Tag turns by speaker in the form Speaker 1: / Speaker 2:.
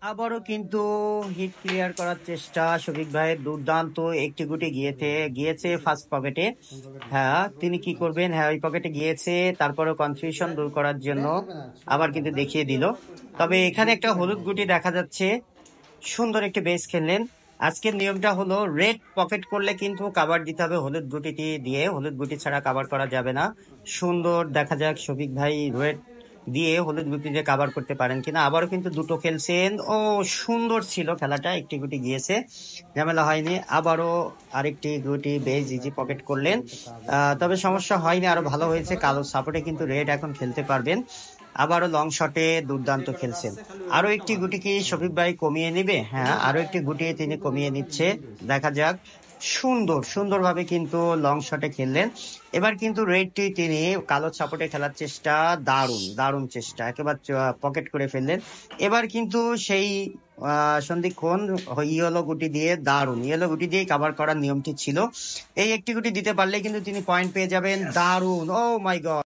Speaker 1: আবারও কিন্তু hit clear করার চেষ্টা শফিক ভাইয়ের, দুর্দান্ত একটি গুটি গিয়েছে ফার্স্ট পকেটে। হ্যাঁ, তিনি কি করবেন? হ্যাঁ, ওই পকেটে গিয়েছে, তারপরেও কনফিউশন দূর করার জন্য আবার কিন্তু দেখিয়ে দিল। তবে এখানে একটা হলুদ গুটি দেখা যাচ্ছে। সুন্দর একটি বেস খেললেন। আজকের নিয়মটা হলো রেড পকেট করলে কিন্তু কাভার দিতে হবে হলুদ গুটিটি দিয়ে, হলুদ গুটি ছাড়া কাভার করা যাবে না। সুন্দর, দেখা যাক শফিক ভাই রেড দিয়ে হলুদ গুটি দিয়ে কাভার করতে পারেন কিনা। আবারও কিন্তু দুটো খেলছেন। ও, সুন্দর ছিল খেলাটা, একটি গুটি গিয়েছে, ঝামেলা হয়নি। আবারও আরেকটি গুটি বেশ ইজি পকেট করলেন। তবে সমস্যা হয়নি, আরো ভালো হয়েছে। কালো সাপোর্টে কিন্তু রেড এখন খেলতে পারবেন। আবারও লং শটে দুর্দান্ত খেলছেন। আরো একটি গুটি কি শফিক ভাই কমিয়ে নিবে? হ্যাঁ, আরো একটি গুটি তিনি কমিয়ে নিচ্ছে, দেখা যাক। সুন্দরভাবে কিন্তু লং শটে খেললেন। এবার কিন্তু রেডটি তিনি কালো সাপোর্টে খেলার চেষ্টা, দারুণ চেষ্টা, একেবারে পকেট করে ফেললেন। এবার কিন্তু সেই সন্ধিক্ষণ ইয়েলো গুটি দিয়ে কাভার করার নিয়মটি ছিল। এই একটি গুটি দিতে পারলে কিন্তু তিনি পয়েন্ট পেয়ে যাবেন। দারুণ, ও মাই গড!